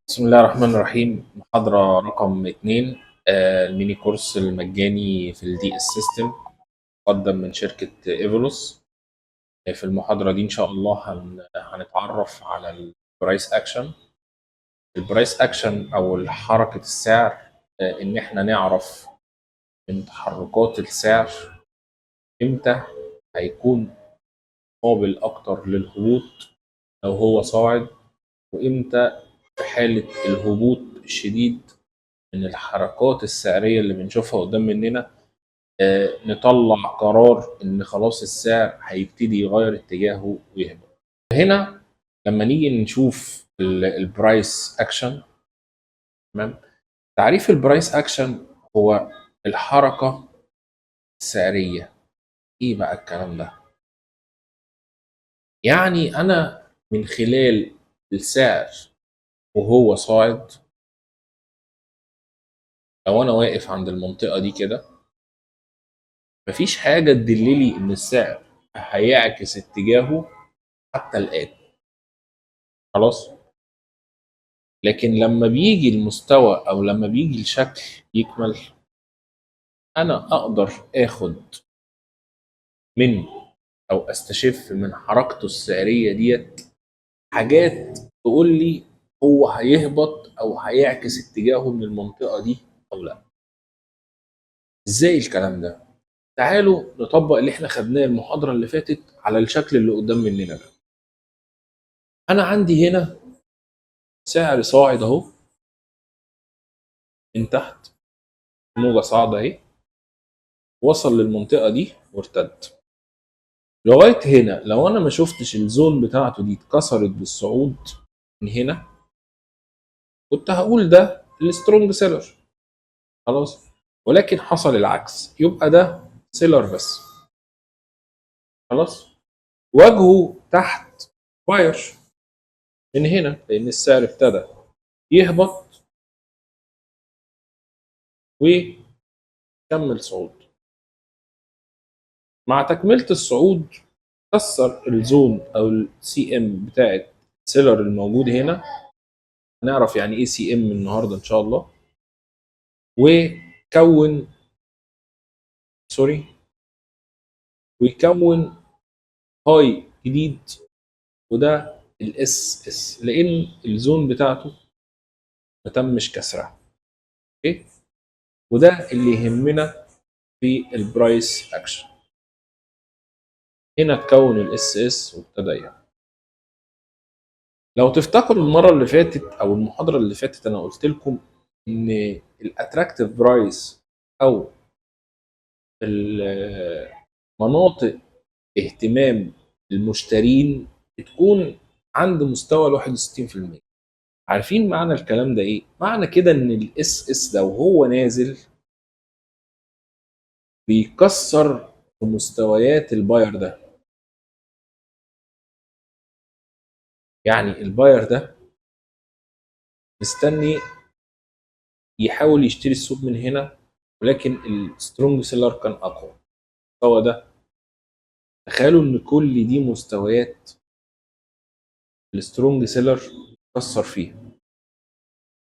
بسم الله الرحمن الرحيم. محاضرة رقم 2، الميني كورس المجاني في الدي اس سيستم مقدم من شركة ايفولوس. في المحاضرة دي ان شاء الله هنتعرف على البرايس اكشن. البرايس اكشن او حركة السعر، ان احنا نعرف من تحركات السعر امتى هيكون قابل اكتر للهبوط لو هو صاعد، وامتى في حالة الهبوط الشديد من الحركات السعرية اللي بنشوفها قدام مننا نطلع قرار ان خلاص السعر هيبتدي يغير اتجاهه ويهبط. هنا لما نيجي نشوف البرايس اكشن، تمام. تعريف البرايس اكشن هو الحركة السعرية. ايه بقى الكلام ده؟ يعني انا من خلال السعر وهو صاعد، لو انا واقف عند المنطقة دي كده مفيش حاجة تدللي ان السعر هيعكس اتجاهه حتى الآن. خلاص. لكن لما بيجي المستوى او لما بيجي الشكل يكمل، انا اقدر اخد من او استشف من حركته السعرية ديت حاجات تقول لي هو هيهبط او هيعكس اتجاهه من المنطقة دي او لا. ازاي الكلام ده؟ تعالوا نطبق اللي احنا خدناه المحاضرة اللي فاتت على الشكل اللي قدام مننا ده. انا عندي هنا سعر صاعد اهو من تحت، موجة صاعدة اهي، وصل للمنطقة دي وارتد لغاية هنا. لو انا ما شفتش الزون بتاعته دي اتكسرت بالصعود من هنا، كنت هقول ده السترونج سيلر. خلاص. ولكن حصل العكس، يبقى ده سيلر بس. خلاص. وجهه تحت باير من هنا، لان السعر ابتدى يهبط وكمل صعود. مع تكملة الصعود كسر الزون او السي ام بتاعت سيلر الموجود هنا. هنعرف يعني ايه سي ام النهارده ان شاء الله. وكون سوري ويكون هاي جديد، وده الاس اس لان الزون بتاعته ما تمش كسرها. اوكي. وده اللي يهمنا في البرايس اكشن. هنا تكون الاس اس وابتدى يعني. لو تفتكروا المره اللي فاتت او المحاضره اللي فاتت انا قلت لكم ان الاتراكتيف برايس او مناطق اهتمام المشترين بتكون عند مستوى ال 61%. عارفين معنى الكلام ده ايه؟ معنى كده ان الاس اس ده وهو نازل بيكسر في مستويات الباير ده. يعني الباير ده مستني يحاول يشتري السوق من هنا، ولكن السترونج سيلر كان اقوى. المستوى ده، تخيلوا ان كل دي مستويات السترونج سيلر كسر فيها.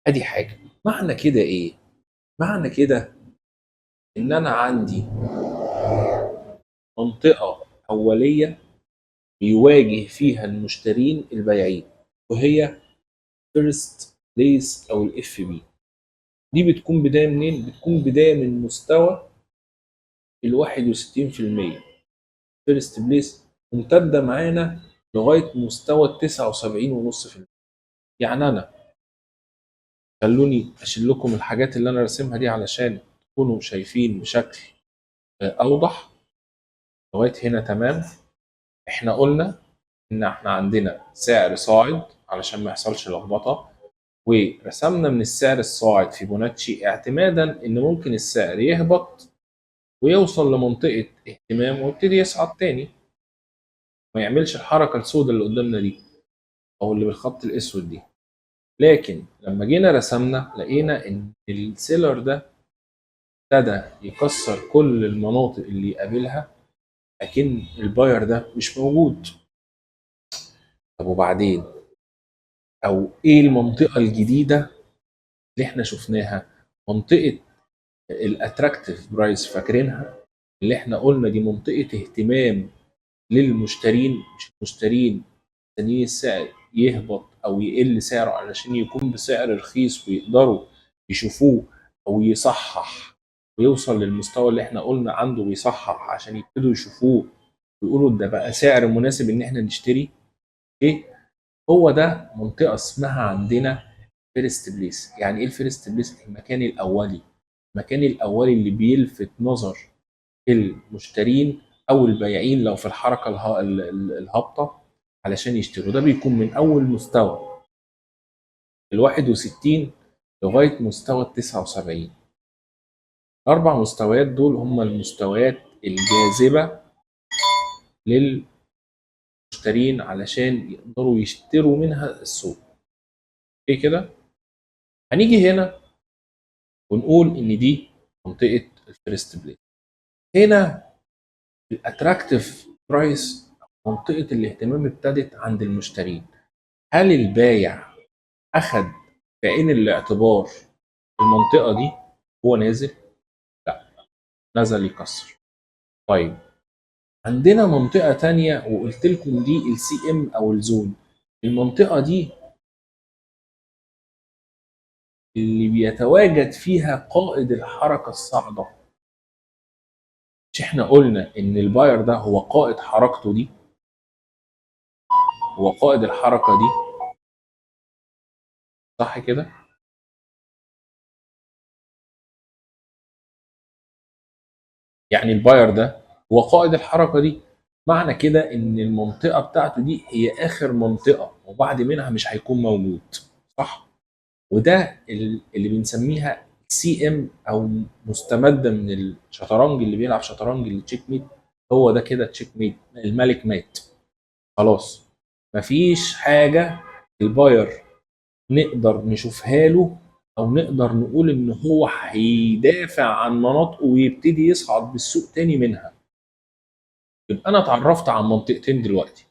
ادي حاجه. معنى كده ايه؟ معنى كده ان انا عندي منطقه اوليه بيواجه فيها المشترين البياعين، وهي فيرست بليس او الاف بي. دي بتكون بدايه منين؟ بتكون بدايه من مستوى ال 61%. فيرست بليس ممتده معانا لغايه مستوى ال 79.5%. يعني انا، خلوني اشيل لكم الحاجات اللي انا راسمها دي علشان تكونوا شايفين بشكل اوضح. لغايه هنا تمام. احنا قلنا ان احنا عندنا سعر صاعد علشان ما يحصلش لخبطه، ورسمنا من السعر الصاعد فيبوناتشي اعتمادا ان ممكن السعر يهبط ويوصل لمنطقه اهتمام ويبتدي يصعد تاني، ما يعملش الحركه السوداء اللي قدامنا دي او اللي بالخط الاسود دي. لكن لما جينا رسمنا لقينا ان السيلر ده ابتدى يكسر كل المناطق اللي يقابلها، لكن الباير ده مش موجود. طب وبعدين؟ او ايه المنطقه الجديده اللي احنا شفناها؟ منطقه الاتراكتيف برايس، فاكرينها؟ اللي احنا قلنا دي منطقه اهتمام للمشترين، مش المشترين مستنيين السعر يهبط او يقل سعره علشان يكون بسعر رخيص ويقدروا يشوفوه او يصحح ويوصل للمستوى اللي احنا قلنا عنده ويصحح عشان يبتدوا يشوفوه ويقولوا ده بقى سعر مناسب ان احنا نشتري. ايه هو ده؟ منطقه اسمها عندنا فيرست بليس. يعني ايه الفيرست بليس؟ المكان الاولي، المكان الاولي اللي بيلفت نظر المشترين او البائعين لو في الحركه الهابطه علشان يشتروا. ده بيكون من اول مستوى ال 61 لغايه مستوى ال 79. الاربع مستويات دول هم المستويات الجاذبه للمشترين علشان يقدروا يشتروا منها السوق. ايه كده؟ هنيجي هنا ونقول ان دي منطقه الفيرست بليس. هنا الاتراكتيف برايس، منطقه الاهتمام ابتدت عند المشترين. هل البايع اخذ في عين الاعتبار المنطقه دي هو نازل؟ لا، نزل يكسر. طيب عندنا منطقه تانية وقلت لكم دي السي ام او الزون. المنطقه دي اللي بيتواجد فيها قائد الحركه الصاعده. مش احنا قلنا ان الباير ده هو قائد حركته دي، هو قائد الحركه دي، صح كده؟ يعني الباير ده هو قائد الحركه دي. معنى كده ان المنطقه بتاعته دي هي اخر منطقه وبعد منها مش هيكون موجود، صح؟ وده اللي بنسميها سي ام او مستمده من الشطرنج. اللي بيلعب شطرنج التشيك ميت، هو ده كده تشيك ميت، الملك مات خلاص. مفيش حاجه الباير نقدر نشوفها له او نقدر نقول ان هو هيدافع عن مناطقه ويبتدي يصعد بالسوق تاني منها. يبقى انا اتعرفت عن منطقتين دلوقتي.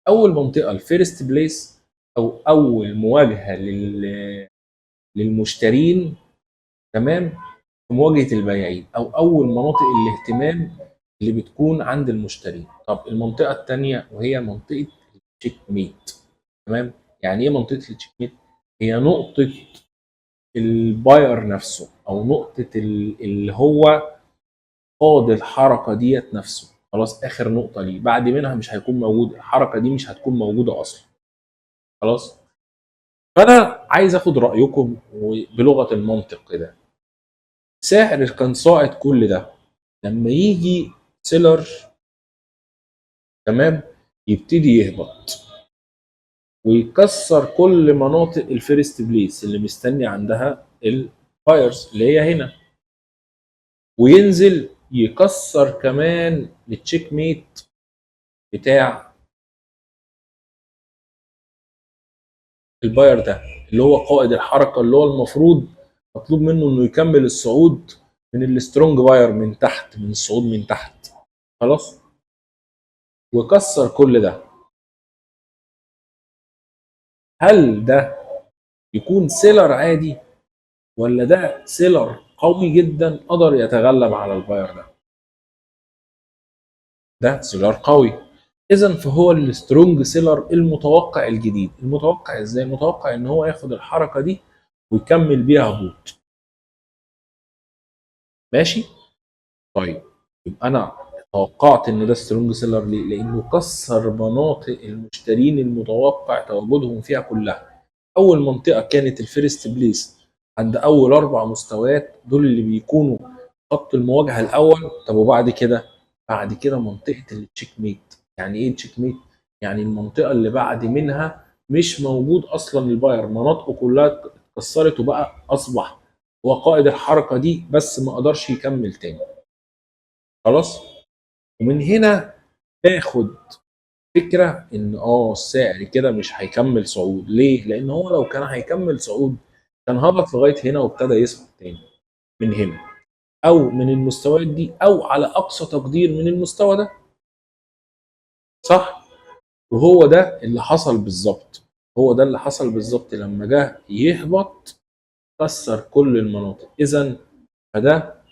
اول منطقه الفيرست بليس او اول مواجهه للمشترين، تمام، في مواجهه البياعين او اول مناطق الاهتمام اللي بتكون عند المشترين. طب المنطقه الثانيه وهي منطقه التشيك ميت. تمام، يعني ايه منطقه التشيك ميت؟ هي نقطه الباير نفسه او نقطه اللي هو قاد الحركه ديت نفسه. خلاص اخر نقطه ليه، بعد منها مش هيكون موجود، الحركه دي مش هتكون موجوده اصلا. خلاص. فانا عايز اخد رايكم بلغه المنطق كده. سعر كان صاعد كل ده، لما يجي سيلر، تمام، يبتدي يهبط ويكسر كل مناطق الفيرست بليس اللي مستني عندها البايرز اللي هي هنا، وينزل يكسر كمان التشيك ميت بتاع الباير ده اللي هو قائد الحركه، اللي هو المفروض مطلوب منه انه يكمل الصعود من السترونج باير من تحت، من الصعود من تحت. خلاص، وكسر كل ده. هل ده يكون سيلر عادي ولا ده سيلر قوي جدا قدر يتغلب على الباير ده؟ ده سيلر قوي. اذا فهو السترونج سيلر المتوقع الجديد. المتوقع ازاي؟ المتوقع ان هو ياخد الحركه دي ويكمل بيها هبوط. ماشي. طيب يبقى انا توقعت ان ده سترونج سيلر ليه؟ لانه كسر مناطق المشترين المتوقع تواجدهم فيها كلها. اول منطقه كانت الفيرست بليس عند اول اربع مستويات، دول اللي بيكونوا خط المواجهه الاول. طب وبعد كده؟ بعد كده منطقه التشيك ميت. يعني ايه التشيك ميت؟ يعني المنطقه اللي بعد منها مش موجود اصلا الباير، مناطقه كلها اتكسرت وبقى اصبح هو قائد الحركه دي بس ما قدرش يكمل تاني. خلاص. ومن هنا تاخد فكره ان السعر كده مش هيكمل صعود. ليه؟ لان هو لو كان هيكمل صعود كان هبط لغايه هنا وابتدى يصعد تاني من هنا او من المستويات دي او على اقصى تقدير من المستوى ده، صح؟ وهو ده اللي حصل بالظبط. هو ده اللي حصل بالظبط لما جه يهبط كسر كل المناطق. اذا فده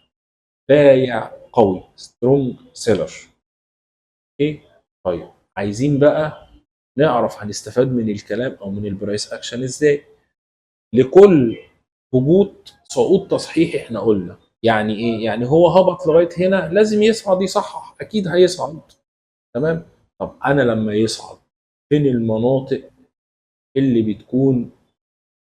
بايع قوي، سترونج سيلر. اوكي. طيب عايزين بقى نعرف هنستفاد من الكلام او من البرايس اكشن ازاي. لكل هبوط صعود تصحيحي احنا قلنا. يعني ايه؟ يعني هو هبط لغايه هنا لازم يصعد يصحح، اكيد هيصعد. تمام. طب انا لما يصعد فين المناطق اللي بتكون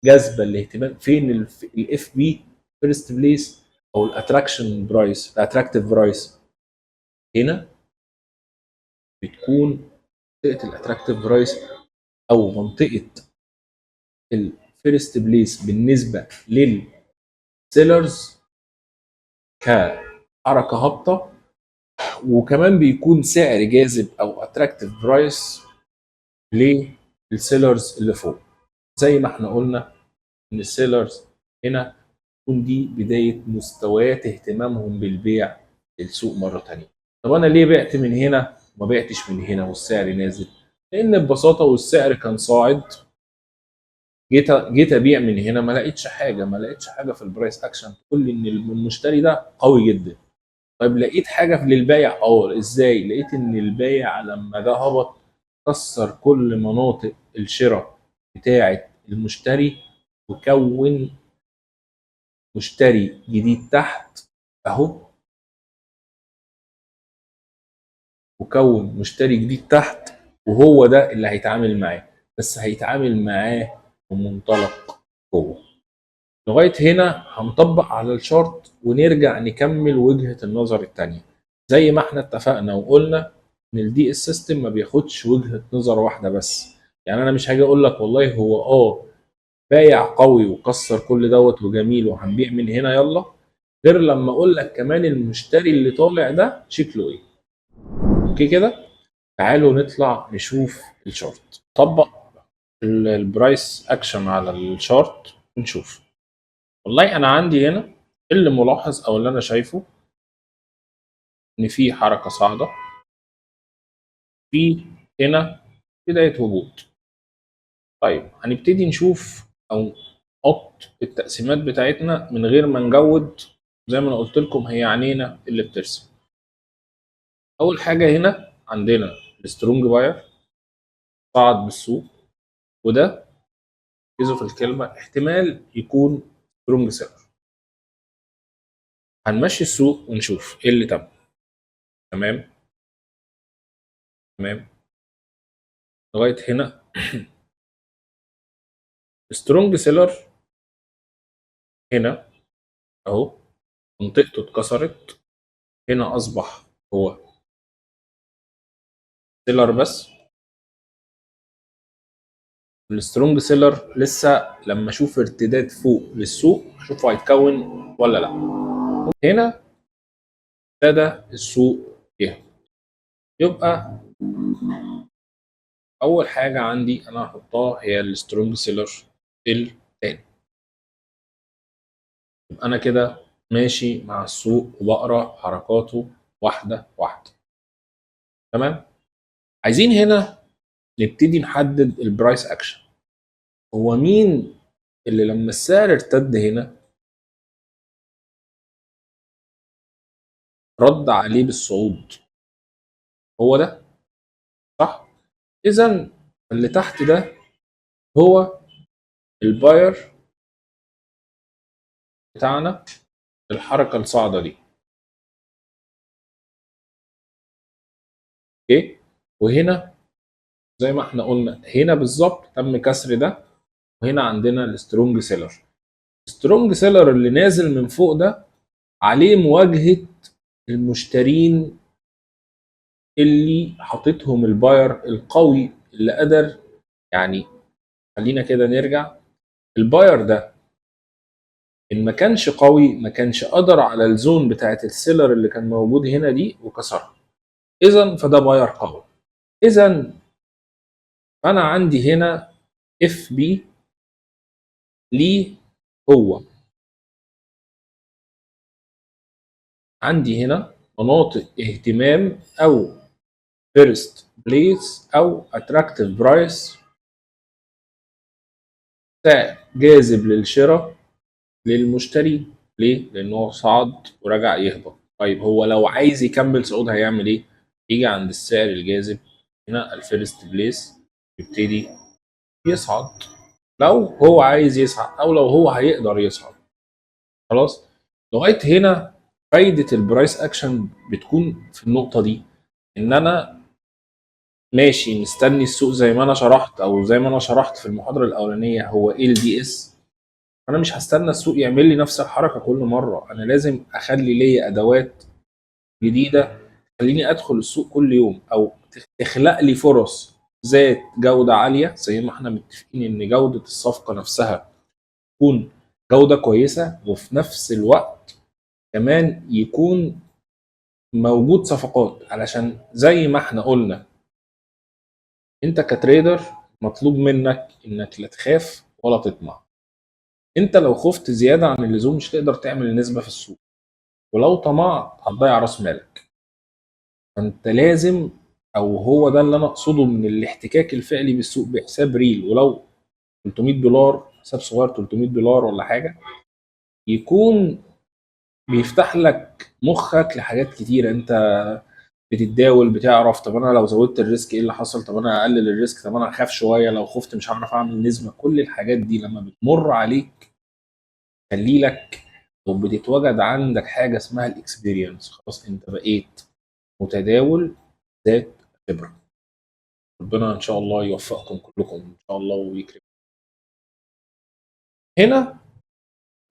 جاذبه الاهتمام؟ فين الاف بي فيرست بليس او الاتراكشن برايس، الاتراكتيف برايس؟ هنا بتكون منطقه الاتراكتيف برايس او منطقه الفيرست بليس بالنسبه للسيلرز كحركه هابطه، وكمان بيكون سعر جاذب او اتراكتيف برايس للسيلرز اللي فوق. زي ما احنا قلنا ان السيلرز هنا تكون دي بدايه مستويات اهتمامهم بالبيع للسوق مره ثانيه. طب انا ليه بعت من هنا وما بعتش من هنا والسعر نازل؟ لان ببساطه والسعر كان صاعد، جيت ابيع من هنا ما لقيتش حاجه، ما لقيتش حاجه في البرايس اكشن تقول لي ان المشتري ده قوي جدا. طيب لقيت حاجه للبايع. ازاي؟ لقيت ان البايع لما ده هبط كسر كل مناطق الشراء بتاعه المشتري، وكون مشتري جديد تحت اهو، وكون مشتري جديد تحت، وهو ده اللي هيتعامل معاه، بس هيتعامل معاه بمنطلق قوه. لغايه هنا هنطبق على الشارت ونرجع نكمل وجهه النظر الثانيه. زي ما احنا اتفقنا وقلنا ان الدي اس سيستم ما بياخدش وجهه نظر واحده بس. يعني انا مش هاجي اقول لك والله هو بايع قوي وكسر كل دوت وجميل وهنبيع من هنا يلا، غير لما اقول لك كمان المشتري اللي طالع ده شكله ايه. اوكي كده. تعالوا نطلع نشوف الشارت، طبق البرايس اكشن على الشارت ونشوف. والله انا عندي هنا اللي ملاحظ او اللي انا شايفه ان في حركه صاعده، في هنا بدايه هبوط. طيب هنبتدي نشوف او نحط التقسيمات بتاعتنا من غير ما نجود. زي ما انا قلت لكم هي عينينا اللي بترسم. اول حاجه هنا عندنا السترونج باير صعد بالسوق، وده ركزوا في الكلمه احتمال يكون سترونج سيلر. هنمشي السوق ونشوف ايه اللي تم. تمام. تمام. لغايه هنا سترونج سيلر هنا اهو منطقته اتكسرت، هنا اصبح هو سيلر بس. السترونج سيلر لسه لما اشوف ارتداد فوق للسوق اشوفه هيتكون ولا لا. هنا ابتدى السوق يهبط، يبقى اول حاجه عندي انا هحطها هي السترونج سيلر التاني. يبقى انا كده ماشي مع السوق وبقرا حركاته واحده واحده. تمام. عايزين هنا نبتدي نحدد البرايس اكشن. هو مين اللي لما السعر ارتد هنا رد عليه بالصعود؟ هو ده، صح؟ اذا اللي تحت ده هو الباير بتاعنا، الحركه الصاعده دي. اوكي. وهنا زي ما احنا قلنا هنا بالظبط تم كسر ده، وهنا عندنا السترونج سيلر. السترونج سيلر اللي نازل من فوق ده عليه مواجهه المشترين اللي حاططهم الباير القوي اللي قدر. يعني خلينا كده نرجع. الباير ده ان ما كانش قوي ما كانش قدر على الزون بتاعت السيلر اللي كان موجود هنا دي وكسرها. اذا فده باير قوي. اذا انا عندي هنا اف بي ليه هو عندي هنا مناطق اهتمام او فيرست بليس او اتراكتيف برايس سعر جاذب للشراء للمشتري. ليه؟ لأنه صعد ورجع يهبط. طيب هو لو عايز يكمل صعود هيعمل إيه؟ يجي عند السعر الجاذب هنا الفيرست بليس، يبتدي يصعد لو هو عايز يصعد أو لو هو هيقدر يصعد. خلاص؟ لغاية هنا فايدة البرايس أكشن بتكون في النقطة دي، إن أنا ماشي مستني السوق زي ما أنا شرحت، أو زي ما أنا شرحت في المحاضرة الأولانية هو إيه الدي إس. انا مش هستنى السوق يعمل لي نفس الحركه كل مره، انا لازم اخلي لي ادوات جديده تخليني ادخل السوق كل يوم، او تخلق لي فرص ذات جوده عاليه، زي ما احنا متفقين ان جوده الصفقه نفسها تكون جوده كويسه، وفي نفس الوقت كمان يكون موجود صفقات. علشان زي ما احنا قلنا انت كتريدر مطلوب منك انك لا تخاف ولا تطمع. انت لو خفت زياده عن اللزوم مش هتقدر تعمل نسبه في السوق، ولو طمعت هتضيع راس مالك. فانت لازم، او هو ده اللي انا اقصده من الاحتكاك الفعلي بالسوق بحساب ريل، ولو 300 دولار، حساب صغير 300 دولار ولا حاجه، يكون بيفتح لك مخك لحاجات كتيره. انت بتتداول، بتعرف طب انا لو زودت الريسك ايه اللي حصل، طب انا اقلل الريسك، طب انا اخاف شويه، لو خفت مش هعرف اعمل نسبه. كل الحاجات دي لما بتمر عليك خلي لك، وبتتوجد عندك حاجه اسمها الاكسبيرينس. خلاص انت بقيت متداول ذات خبره. ربنا ان شاء الله يوفقكم كلكم ان شاء الله ويكرمكم. هنا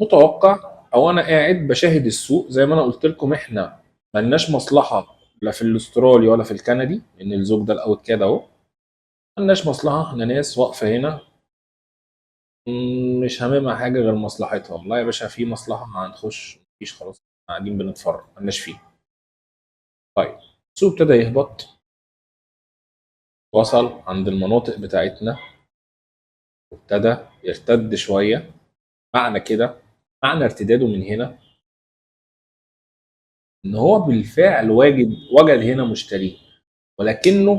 متوقع، او انا قاعد بشاهد السوق زي ما انا قلت لكم، احنا ملناش مصلحه لا في الاسترالي ولا في الكندي، لان الزوج ده الاوت كده اهو. ملناش مصلحه، احنا ناس واقفه هنا مش هاممها حاجه غير مصلحتها. والله يا باشا في مصلحه هنخش، مفيش خلاص قاعدين بنتفرج ملناش فيه. طيب السوق ابتدى يهبط، وصل عند المناطق بتاعتنا وابتدى يرتد شويه. معنى كده، معنى ارتداده من هنا ان هو بالفعل وجد هنا مشترين، ولكنه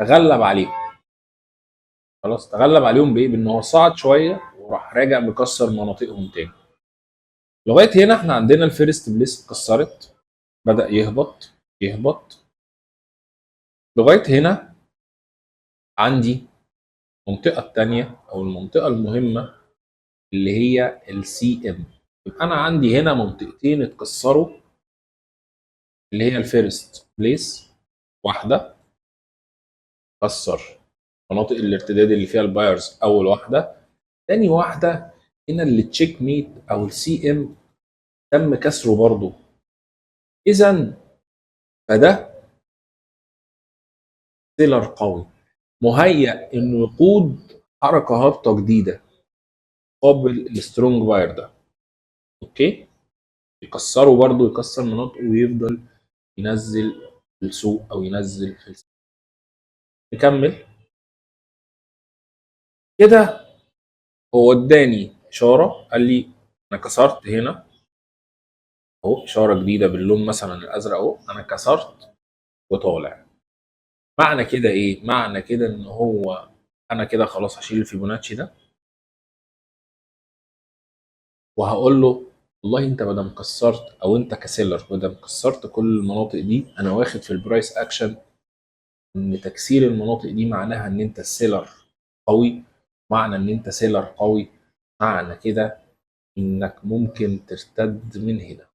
تغلب عليهم. خلاص تغلب عليهم بايه؟ بان هو صعد شويه وراح راجع مكسر مناطقهم تاني. لغايه هنا احنا عندنا الفيرست بليس اتكسرت، بدأ يهبط يهبط. لغايه هنا عندي المنطقه الثانيه او المنطقه المهمه اللي هي السي ام. يبقى انا عندي هنا منطقتين اتكسروا، اللي هي الفيرست بليس، واحده كسر مناطق الارتداد اللي فيها البايرز اول واحده، تاني واحده هنا اللي تشيك ميت او السي ام تم كسره برضه. اذا فده سيلر قوي مهيأ انه يقود حركه هابطه جديده قابل السترونج باير ده. اوكي، يكسره برضه، يكسر مناطقه ويفضل ينزل في السوق او ينزل في السوق. نكمل كده. هو اداني اشاره قال لي انا كسرت هنا اهو، اشاره جديده باللون مثلا الازرق اهو، انا كسرت وطالع. معنى كده ايه؟ معنى كده ان هو انا كده خلاص هشيل الفيبوناتشي ده وهقول له والله انت بدل كسرت، او انت كسيلر بدل كسرت كل المناطق دي، انا واخد في البرايس اكشن ان تكسير المناطق دي معناها ان انت السيلر قوي. معنى ان انت سيلر قوي معنى كده انك ممكن ترتد من هنا.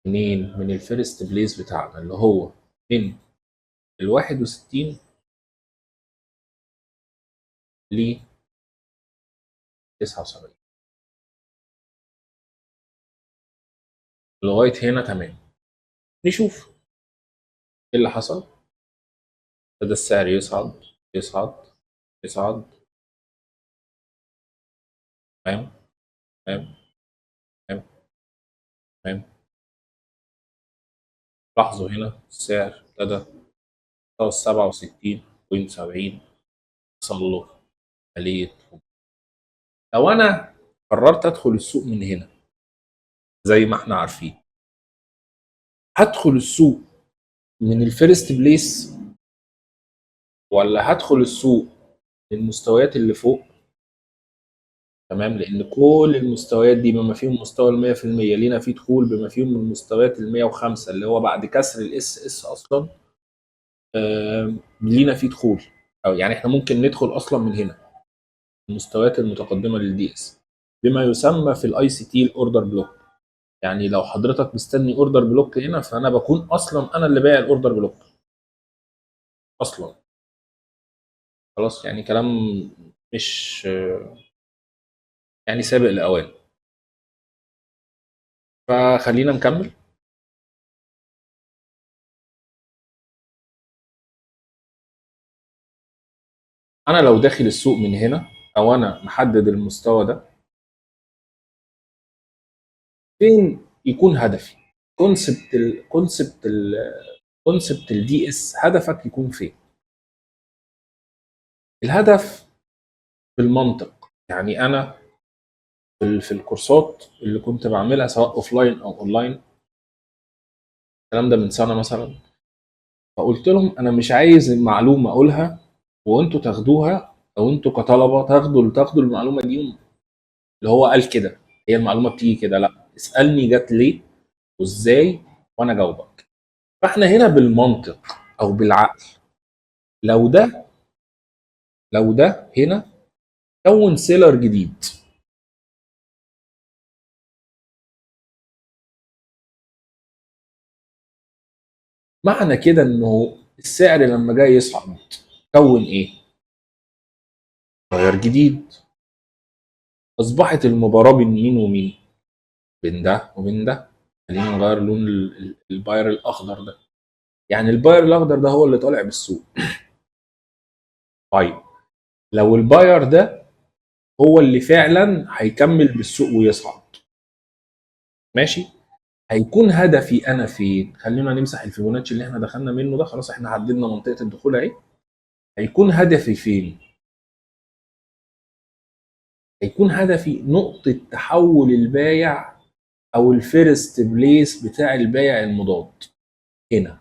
منين؟ من الفيرست بليس بتاعنا اللي هو من ال 61 ل 79. لغايه هنا تمام. نشوف ايه اللي حصل. ابتدى السعر يصعد يصعد يصعد. تمام تمام تمام تمام. لاحظوا هنا السعر ابتدى مستوى 67.70، وصل له عملية هبوط. لو انا قررت ادخل السوق من هنا زي ما احنا عارفين، هدخل السوق من الفيرست بليس ولا هدخل السوق المستويات اللي فوق، تمام، لان كل المستويات دي بما فيهم مستوى ال 100% لينا فيه دخول، بما فيهم المستويات ال 105 اللي هو بعد كسر الاس اس اصلا لينا فيه دخول، او يعني احنا ممكن ندخل اصلا من هنا المستويات المتقدمه للدي اس بما يسمى في الاي سي تي الاوردر بلوك. يعني لو حضرتك مستني اوردر بلوك هنا، فانا بكون اصلا انا اللي بايع الاوردر بلوك اصلا. خلاص، يعني كلام مش يعني سابق الاوان. فخلينا نكمل. انا لو داخل السوق من هنا، او انا محدد المستوى ده فين يكون هدفي، كونسبت الدي اس، هدفك يكون فين؟ الهدف بالمنطق. يعني انا في الكورسات اللي كنت بعملها سواء اوف لاين او اونلاين، الكلام ده من سنه مثلا، فقلت لهم انا مش عايز المعلومه اقولها وانتوا تاخدوها، او انتوا كطلبه تاخدوا المعلومه دي اللي هو قال كده، هي المعلومه بتيجي كده. لا، اسالني جت ليه وازاي وانا جاوبك. فاحنا هنا بالمنطق او بالعقل، لو ده لو ده هنا كون سيلر جديد، معنى كده انه السعر لما جاي يصعد كون ايه؟ تيار جديد. اصبحت المباراه بين مين ومين؟ بين ده وبين ده. خلينا نغير لون الباير الاخضر ده. يعني الباير الاخضر ده هو اللي طالع بالسوق. طيب، لو الباير ده هو اللي فعلا هيكمل بالسوق ويصعد، ماشي، هيكون هدفي انا فين؟ خلينا نمسح الفيبوناتشي اللي احنا دخلنا منه ده، خلاص احنا حددنا منطقه الدخول اهي. هيكون هدفي فين؟ هيكون هدفي نقطه تحول البايع، او الفيرست بليس بتاع البايع المضاد هنا،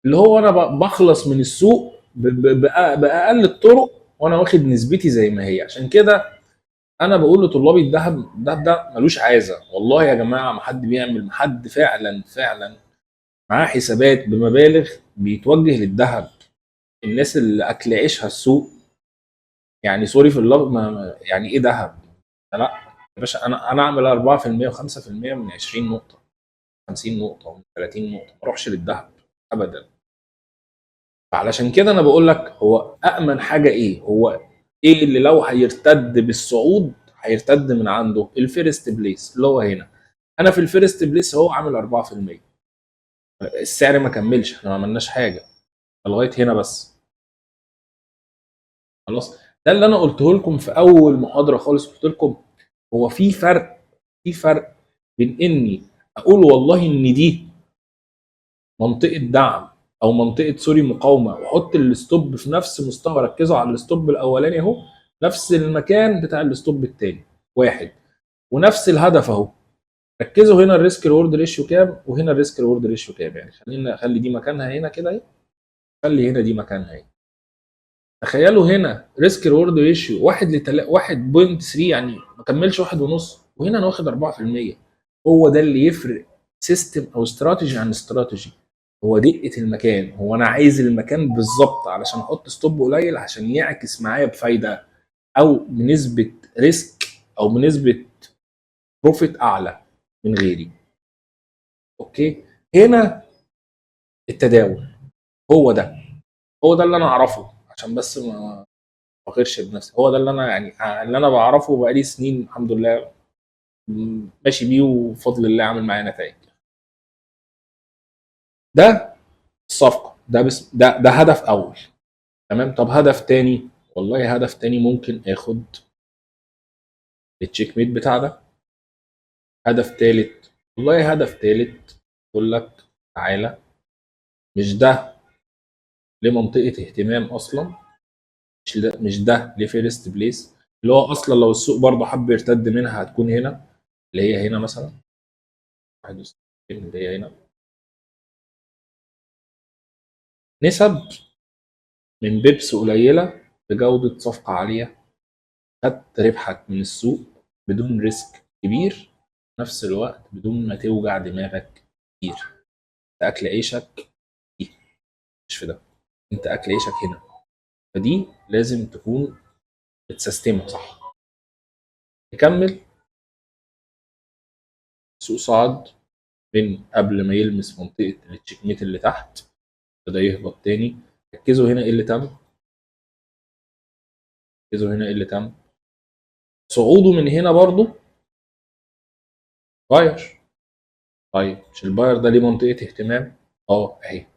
اللي هو انا بخلص من السوق باقل الطرق، وانا واخد نسبتي زي ما هي. عشان كده انا بقول لطلابي الذهب ده ملوش عايزه. والله يا جماعه، ما حد بيعمل، ما حد فعلا معاه حسابات بمبالغ بيتوجه للذهب. الناس اللي اكل عيشها السوق، يعني سوري في اللفظ، يعني ايه ذهب؟ لا يا باشا، انا اعمل 4% و5% من 20 نقطه، 50 نقطه، من 30 نقطه، ما اروحش للذهب ابدا. فعلشان كده انا بقول لك، هو امن حاجه ايه؟ هو ايه اللي لو هيرتد بالصعود هيرتد من عنده؟ الفيرست بليس اللي هو هنا. انا في الفيرست بليس هو عامل 4%، السعر ما كملش، احنا ما عملناش حاجه لغايه هنا بس. خلاص، ده اللي انا قلته لكم في اول محاضره خالص. قلت لكم هو في فرق بين اني اقول والله ان دي منطقه دعم، او منطقه سوري مقاومه، واحط الستوب في نفس مستوى. ركزوا على الستوب الاولاني اهو، نفس المكان بتاع الستوب الثاني واحد، ونفس الهدف اهو. ركزوا هنا الريسك ريورد ريشيو كام، وهنا الريسك ريورد ريشيو كام. يعني خلينا نخلي دي مكانها هنا كده اهي، خلي هنا دي مكانها اهي. تخيلوا هنا ريسك ريورد ريشيو 1.3، يعني ما كملش واحد ونص، وهنا انا واخد 4%. هو ده اللي يفرق سيستم او استراتيجي عن استراتيجي. هو دقه المكان، هو انا عايز المكان بالظبط علشان احط ستوب قليل عشان يعكس معايا بفايده، او بنسبه ريسك، او بنسبه بروفيت اعلى من غيري. اوكي، هنا التداول، هو ده هو ده اللي انا اعرفه، عشان بس ما فاخرش بنفسي. هو ده اللي انا يعني اللي انا بعرفه بقالي سنين الحمد لله، ماشي بيه وبفضل الله عامل معايا نتائج. ده الصفقه، ده بس ده هدف اول. تمام، طب هدف تاني، والله هدف تاني ممكن اخد التشيك ميت بتاع ده. هدف تالت، والله هدف تالت، اقول لك تعالى، مش ده لمنطقه اهتمام اصلا، مش ده لفيرست بليس، اللي هو اصلا لو السوق برضه حب يرتد منها هتكون هنا، اللي هي هنا مثلا 61 اللي هي هنا. نسب من بيبس قليله بجوده صفقه عاليه، خدت ربحك من السوق بدون ريسك كبير، في نفس الوقت بدون ما توجع دماغك كتير. انت اكل عيشك دي، مش في ده، انت اكل عيشك هنا، فدي لازم تكون بتسيستمها صح. نكمل. السوق صعد من قبل ما يلمس منطقه التشيك ميت اللي تحت، ابتدى يهبط تاني. ركزوا هنا ايه اللي تم، ركزوا هنا ايه اللي تم. صعوده من هنا برضو باير. طيب مش الباير ده ليه منطقه اهتمام؟ اه اهي،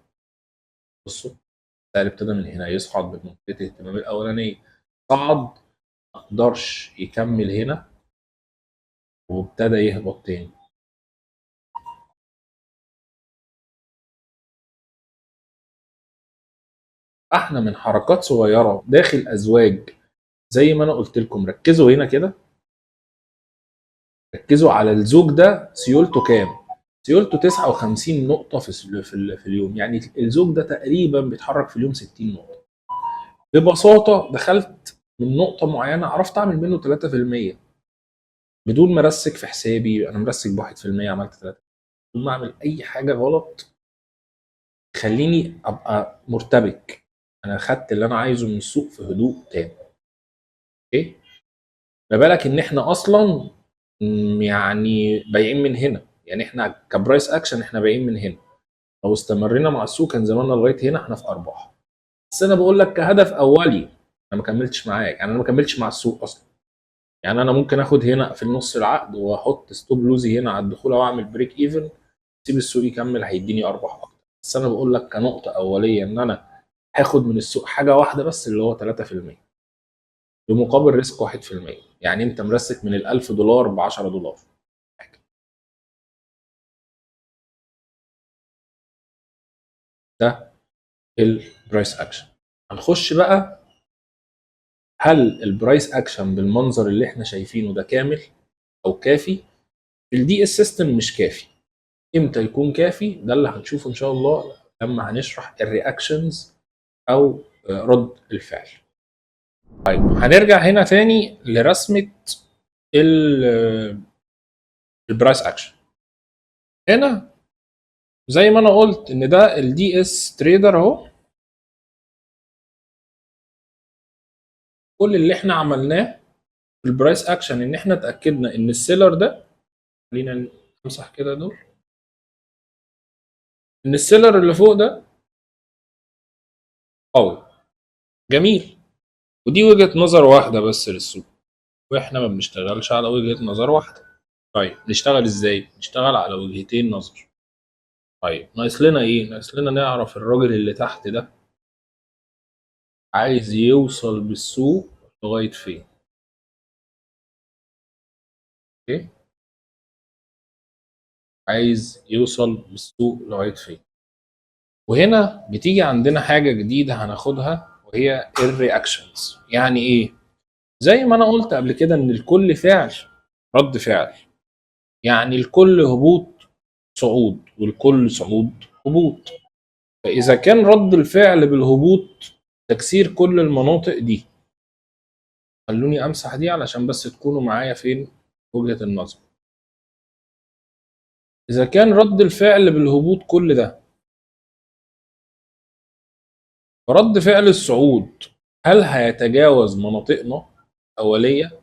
بصوا السعر ابتدى من هنا يصعد بمنطقه الاهتمام الاولانيه، صعد ما قدرش يكمل هنا وابتدى يهبط تاني. احنا من حركات صغيره داخل ازواج، زي ما انا قلت لكم ركزوا هنا كده، ركزوا على الزوج ده سيولته كام. سيولته 59 نقطه في اليوم، يعني الزوج ده تقريبا بيتحرك في اليوم 60 نقطه. ببساطه دخلت من نقطه معينه عرفت اعمل منه 3% بدون ما ارسك في حسابي، انا مرسك ب 1% عملت 3 بدون ما اعمل اي حاجه غلط خليني ابقى مرتبك. انا خدت اللي انا عايزه من السوق في هدوء تام. اوكي، ما بالك ان احنا اصلا يعني بايعين من هنا، يعني احنا كبرايس اكشن احنا بايعين من هنا. لو استمرينا مع السوق كان زماننا لغايه هنا احنا في ارباح. بس انا بقول لك كهدف اولي، انا ما كملتش معاك، يعني انا ما كملتش مع السوق اصلا. يعني انا ممكن اخد هنا في النص العقد واحط ستوب لوزي هنا على الدخول او اعمل بريك ايفن، سيب السوق يكمل هيديني ارباح اكتر. بس انا بقول لك كنقطه اوليه ان انا هاخد من السوق حاجه واحده بس اللي هو 3% بمقابل ريسك 1%. يعني انت مرسك من ال 1000 دولار ب 10 دولار. ده البرايس اكشن. هنخش بقى، هل البرايس اكشن بالمنظر اللي احنا شايفينه ده كامل او كافي؟ الدي اس سيستم مش كافي. امتى يكون كافي؟ ده اللي هنشوفه ان شاء الله لما هنشرح الرياكشنز او رد الفعل. طيب هنرجع هنا تاني لرسمه البرايس اكشن. هنا زي ما انا قلت ان ده الدي اس تريدر اهو. كل اللي احنا عملناه في البرايس اكشن ان احنا اتاكدنا ان السيلر ده، خلينا نمسح كده دول، ان السيلر اللي فوق ده قوي. جميل. ودي وجهة نظر واحدة بس للسوق، واحنا ما بنشتغلش على وجهة نظر واحدة. طيب نشتغل ازاي؟ نشتغل على وجهتين نظر. طيب ناقص لنا ايه؟ ناقص لنا نعرف الراجل اللي تحت ده عايز يوصل بالسوق لغاية فين. اوكي، عايز يوصل بالسوق لغاية فين. وهنا بتيجي عندنا حاجة جديدة هناخدها وهي الرياكشنز. يعني ايه؟ زي ما انا قلت قبل كده ان الكل فعل رد فعل، يعني الكل هبوط صعود والكل صعود هبوط. فاذا كان رد الفعل بالهبوط تكسير كل المناطق دي، خلوني امسح دي علشان بس تكونوا معايا فين وجهة النظر. اذا كان رد الفعل بالهبوط كل ده، فرد فعل الصعود هل هيتجاوز مناطقنا اوليه،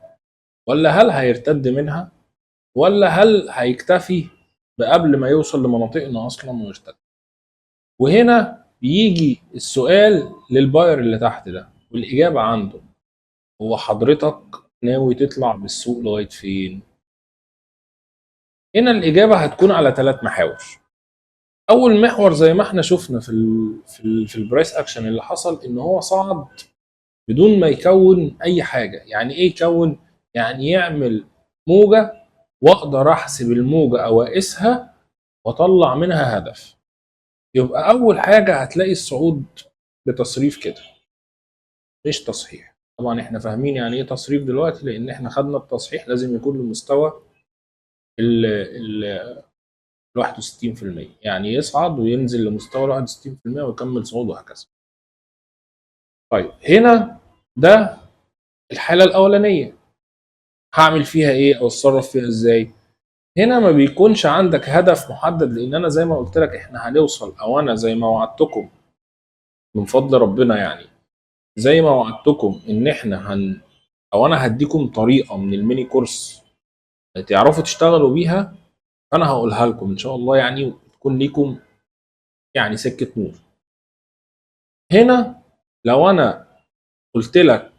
ولا هل هيرتد منها، ولا هل هيكتفي بقبل ما يوصل لمناطقنا اصلا ويرتد؟ وهنا بيجي السؤال للباير اللي تحت ده والاجابه عنده، هو حضرتك ناوي تطلع بالسوق لغايه فين؟ هنا الاجابه هتكون على 3 محاور. اول محور زي ما احنا شفنا في البرايس اكشن اللي حصل ان هو صعد بدون ما يكون اي حاجه. يعني ايه يكون؟ يعني يعمل موجه واقدر احسب الموجه او اقيسها واطلع منها هدف. يبقى اول حاجه هتلاقي الصعود بتصريف كده، مش تصحيح. طبعا احنا فاهمين يعني ايه تصريف دلوقتي لان احنا خدنا التصحيح لازم يكون لمستوى 61%، يعني يصعد وينزل لمستوى 61% ويكمل صعود وهكذا. طيب هنا ده الحالة الأولانية، هعمل فيها إيه أو أتصرف فيها إزاي؟ هنا ما بيكونش عندك هدف محدد، لأن أنا زي ما قلت لك إحنا هنوصل، أو أنا زي ما وعدتكم من فضل ربنا، يعني زي ما وعدتكم إن إحنا أو أنا هديكم طريقة من الميني كورس تعرفوا تشتغلوا بيها، أنا هقولها لكم إن شاء الله، يعني وتكون ليكم يعني سكة نور. هنا لو أنا قلت لك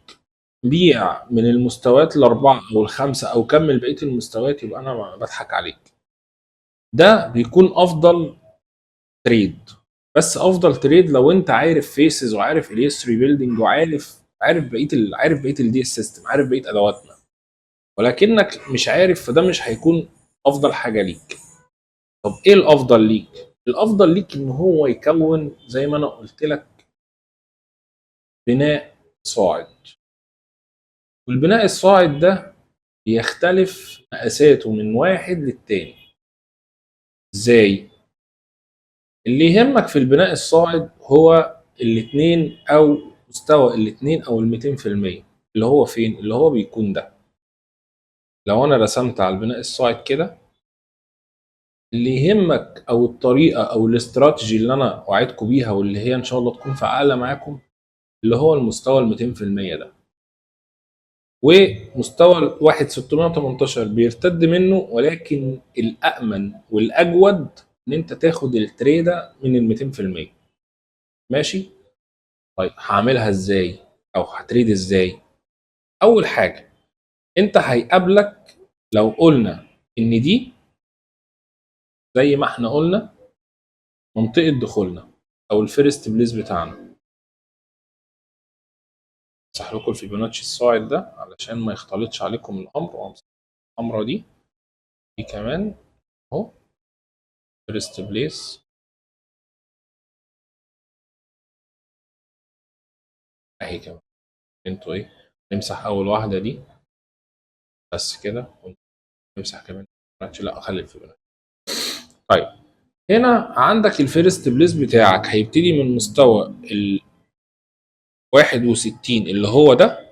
بيع من المستويات الأربعة أو الخمسة أو كمل بقية المستويات، يبقى أنا بضحك عليك. ده بيكون أفضل تريد، بس أفضل تريد لو أنت عارف فيسز وعارف الهيستوري بيلدينج وعارف بقية الدي سيستم، عارف بقية أدواتنا، ولكنك مش عارف، فده مش هيكون أفضل حاجة ليك. طب إيه الأفضل ليك؟ الأفضل ليك إن هو يكون زي ما أنا قلت لك بناء صاعد، والبناء الصاعد ده بيختلف مقاساته من واحد للتاني. ازاي؟ اللي يهمك في البناء الصاعد هو الاتنين، او مستوى الاتنين او ال200%، اللي هو فين؟ اللي هو بيكون ده. لو انا رسمت على البناء الصاعد كده، اللي يهمك او الطريقه او الاستراتيجي اللي انا وعدكم بيها واللي هي ان شاء الله تكون فعاله معاكم، اللي هو المستوى ال200% ده. ومستوى الواحد 618 بيرتد منه، ولكن الأأمن والأجود إن أنت تاخد التريدة من ال 200%. ماشي؟ طيب هعملها إزاي؟ أو هتريد إزاي؟ أول حاجة أنت هيقابلك، لو قلنا إن دي زي ما إحنا قلنا منطقة دخولنا أو الفيرست بليس بتاعنا. امسح لكم الفيبوناتشي الصاعد ده علشان ما يختلطش عليكم الأمر، وامسح الحمرا دي كمان أهو، فيرست بليس اهي كمان. انتوا ايه، نمسح اول واحده دي بس كده، ونمسح كمان لا خلي الفيبوناتشي. طيب هنا عندك الفيرست بليس بتاعك هيبتدي من مستوى ال 61 اللي هو ده،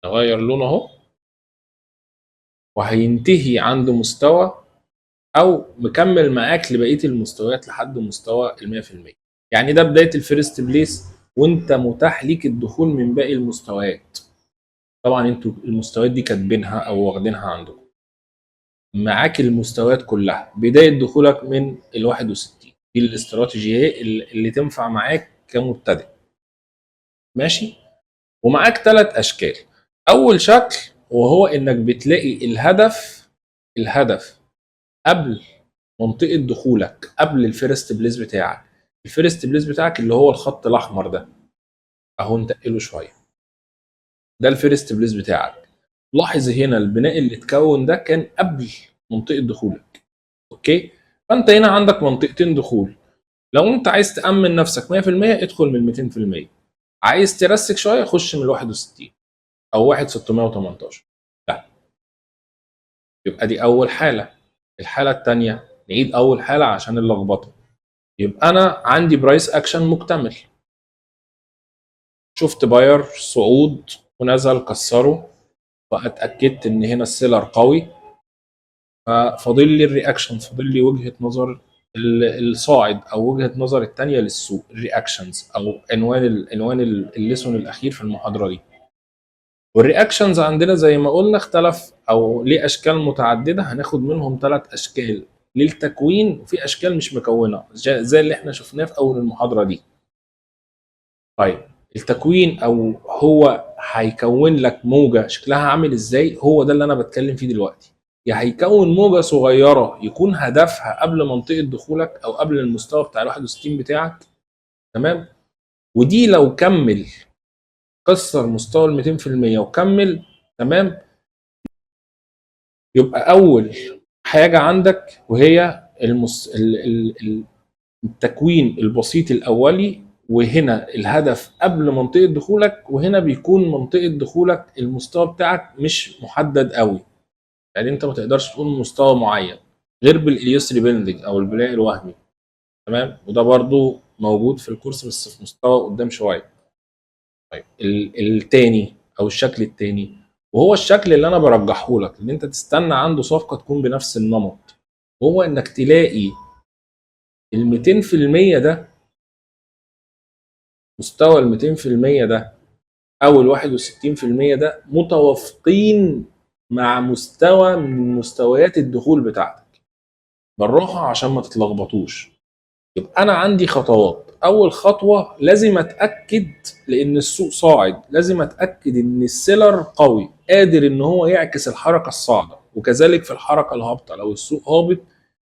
نغير لونه اهو، وهينتهي عند مستوى او مكمل معاك لبقيه المستويات لحد مستوى ال 100%. يعني ده بدايه الفيرست بليس، وانت متاح ليك الدخول من باقي المستويات. طبعا انتوا المستويات دي كاتبينها او واخدينها عندكم، معاك المستويات كلها بدايه دخولك من ال 61. دي الاستراتيجيه اللي تنفع معاك كمبتدئ. ماشي؟ ومعاك 3 اشكال. اول شكل وهو انك بتلاقي الهدف قبل منطقه دخولك، قبل الفيرست بليس بتاعك. الفيرست بليس بتاعك اللي هو الخط الاحمر ده اهو، نتقله شويه، ده الفيرست بليس بتاعك. لاحظ هنا البناء اللي اتكون ده كان قبل منطقه دخولك. اوكي؟ فانت هنا عندك منطقتين دخول. لو انت عايز تامن نفسك 100% ادخل من 200%، عايز ترسك شويه خش من 61 او 1618. لا، يبقى دي اول حاله. الحاله الثانيه، نعيد اول حاله عشان اللخبطه. يبقى انا عندي برايس اكشن مكتمل، شفت باير صعود ونزل كسره، فاتاكدت ان هنا السيلر قوي، ففاضل لي الرياكشن، فاضل لي وجهه نظر الصاعد او وجهه نظر الثانيه للسوق، الرياكشنز او عنوان الليسون الاخير في المحاضره دي. والرياكشنز عندنا زي ما قلنا اختلف او ليه اشكال متعدده، هناخد منهم 3 اشكال للتكوين، وفي اشكال مش مكونه زي اللي احنا شفناه في اول المحاضره دي. طيب التكوين او هو هيكون لك موجه شكلها عامل ازاي، هو ده اللي انا بتكلم فيه دلوقتي. يا هيكون موجه صغيره يكون هدفها قبل منطقه دخولك او قبل المستوى بتاع ال 61 بتاعك، تمام، ودي لو كمل كسر مستوى ال 200% وكمل، تمام، يبقى اول حاجه عندك وهي التكوين البسيط الاولي، وهنا الهدف قبل منطقه دخولك، وهنا بيكون منطقه دخولك المستوى بتاعك مش محدد قوي، يعني انت ما تقدرش تقول مستوى معين غير بالاليوسري بيلدينج او البناء الوهمي. تمام، وده برضو موجود في الكورس بس في مستوى قدام شويه. طيب التاني او الشكل التاني، وهو الشكل اللي انا برجحه لك ان انت تستنى عنده صفقه تكون بنفس النمط، وهو انك تلاقي ال 200% ده، مستوى ال 200% ده او ال 61% ده متوافقين مع مستوى من مستويات الدخول بتاعتك. بالراحه عشان ما تتلخبطوش. يبقى انا عندي خطوات. اول خطوه لازم اتاكد، لان السوق صاعد، لازم اتاكد ان السيلر قوي قادر ان هو يعكس الحركه الصاعده، وكذلك في الحركه الهابطه لو السوق هابط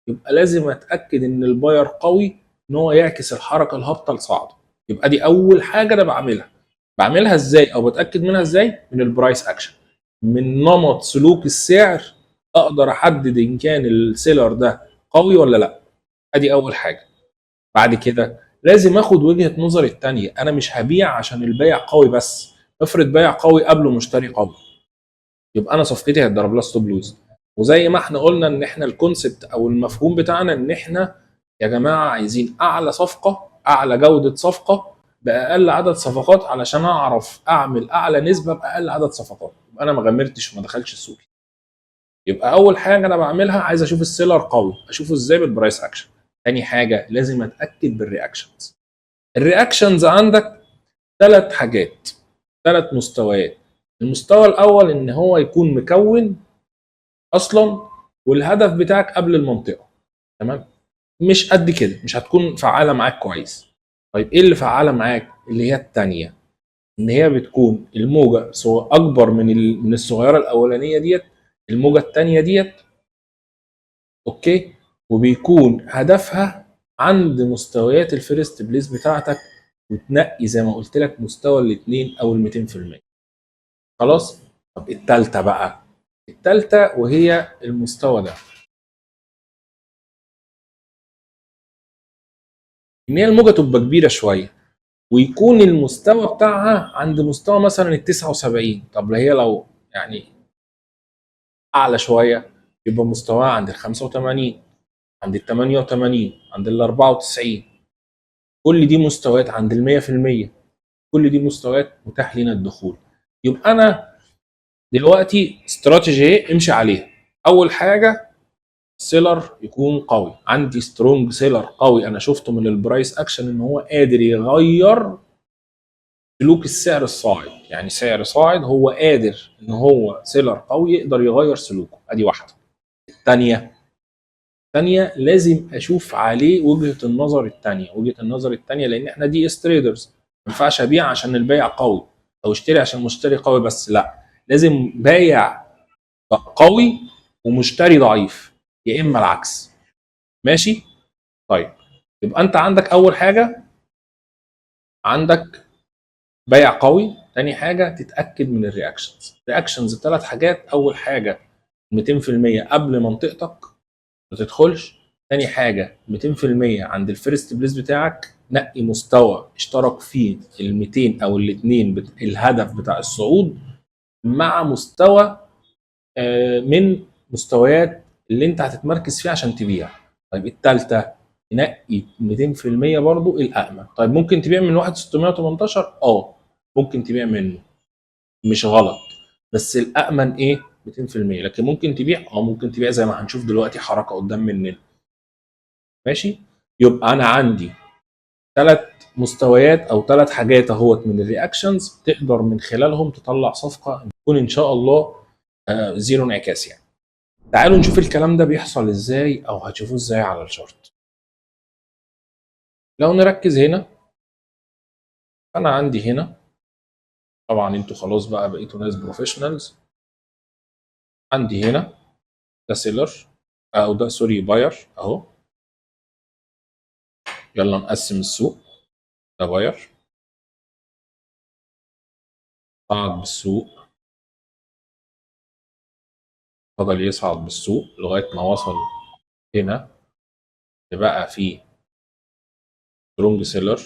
يبقى لازم اتاكد ان الباير قوي ان هو يعكس الحركه الهابطه الصاعده. يبقى دي اول حاجه انا بعملها. بعملها ازاي او بتاكد منها ازاي؟ من البرايس اكشن، من نمط سلوك السعر اقدر احدد ان كان السيلر ده قوي ولا لا. ادي اول حاجه. بعد كده لازم اخد وجهة نظر التانية. انا مش هبيع عشان البيع قوي بس. افرض بيع قوي قبله مشتري قوي، يبقى انا صفقتي هتضرب لها ستوب لوز. وزي ما احنا قلنا ان احنا الكونسبت او المفهوم بتاعنا ان احنا يا جماعة عايزين اعلى صفقة، اعلى جودة صفقة باقل عدد صفقات علشان اعرف اعمل اعلى نسبة باقل عدد صفقات. يبقى انا ما غمرتش وما دخلش السوق. يبقى اول حاجة انا بعملها عايز اشوف السيلر قوي، اشوفه ازاي؟ بالبرايس اكشن. تاني حاجة لازم اتاكد بالرياكشنز. الرياكشنز عندك ثلاث حاجات، ثلاث مستويات. المستوى الاول ان هو يكون مكون اصلا والهدف بتاعك قبل المنطقه. تمام، مش قد كده، مش هتكون فعاله معاك كويس. طيب ايه اللي فعاله معاك؟ اللي هي الثانيه، ان هي بتكون الموجه اكبر من الصغيره الاولانيه ديت، الموجه الثانيه ديت. اوكي، وبيكون هدفها عند مستويات الفيرست بليس بتاعتك، وتنقي زي ما قلت لك مستوى الاثنين او ال 200%. خلاص. طب الثالثه بقى، الثالثه وهي المستوى ده، ان هي الموجه تبقى كبيره شويه ويكون المستوى بتاعها عند مستوى مثلا ال 79. طب هي لو يعني اعلى شويه يبقى مستواها عند ال 85، عند ال 88، عند ال 94. كل دي مستويات عند ال 100%. كل دي مستويات متاح لنا الدخول. يبقى انا دلوقتي استراتيجي ايه امشي عليها؟ اول حاجه سيلر يكون قوي. عندي سترونج سيلر قوي انا شفته من البرايس اكشن ان هو قادر يغير سلوك السعر الصاعد. يعني سعر صاعد هو قادر ان هو سيلر قوي يقدر يغير سلوكه. ادي واحده. الثانيه لازم اشوف عليه وجهه النظر الثانيه. وجهه النظر الثانيه لان احنا دي اس تريدرز، ما ينفعش ابيع عشان البيع قوي او اشتري عشان مشتري قوي بس، لا، لازم بايع قوي ومشتري ضعيف، يا اما العكس. ماشي. طيب يبقى انت عندك اول حاجه عندك بيع قوي. تاني حاجه تتاكد من الرياكشنز. رياكشنز ثلاث حاجات. اول حاجه 200% قبل منطقتك ما تدخلش. تاني حاجه 200% عند الفيرست بليس بتاعك. نقي مستوى اشترك فيه ال 200 او الاثنين الهدف بتاع الصعود مع مستوى من مستويات اللي انت هتتمركز فيها عشان تبيع. طيب الثالثه تنقي 200% برضو الامن. طيب ممكن تبيع من 1618؟ ممكن تبيع منه، مش غلط، بس الامن ايه؟ 200%. لكن ممكن تبيع، ممكن تبيع زي ما هنشوف دلوقتي حركه قدام مننا. ماشي. يبقى انا عندي ثلاث مستويات او ثلاث حاجات اهوت من الرياكشنز تقدر من خلالهم تطلع صفقه تكون ان شاء الله زيرو انعكاس يعني. تعالوا نشوف الكلام ده بيحصل ازاي او هتشوفوه ازاي على الشارت. لو نركز هنا، انا عندي هنا طبعا انتوا خلاص بقى بقيتوا ناس بروفيشنالز. عندي هنا ده سيلر او ده سوري باير اهو. يلا نقسم السوق. ده باير صعد بالسوق، فضل يصعد بالسوق لغايه ما وصل هنا، بقى فيه سترونج سيلر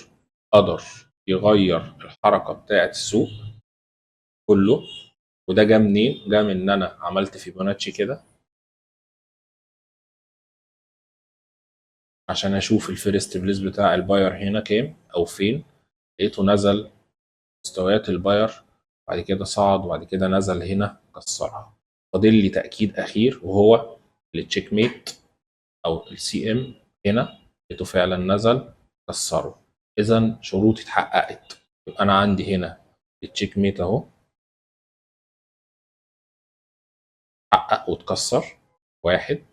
قدر يغير الحركه بتاعه السوق كله. وده جه منين؟ جه من ان انا عملت فيبوناتشي كده. عشان اشوف الفيرست بليس بتاع الباير هنا كام او فين. لقيته نزل مستويات الباير، بعد كده صعد وبعد كده نزل هنا كسرها. فاضل لي تاكيد اخير وهو التشيك ميت او السي ام. هنا لقيته فعلا نزل كسره، اذا شروطي اتحققت. يبقى انا عندي هنا التشيك ميت اهو اتحقق واتكسر، واحد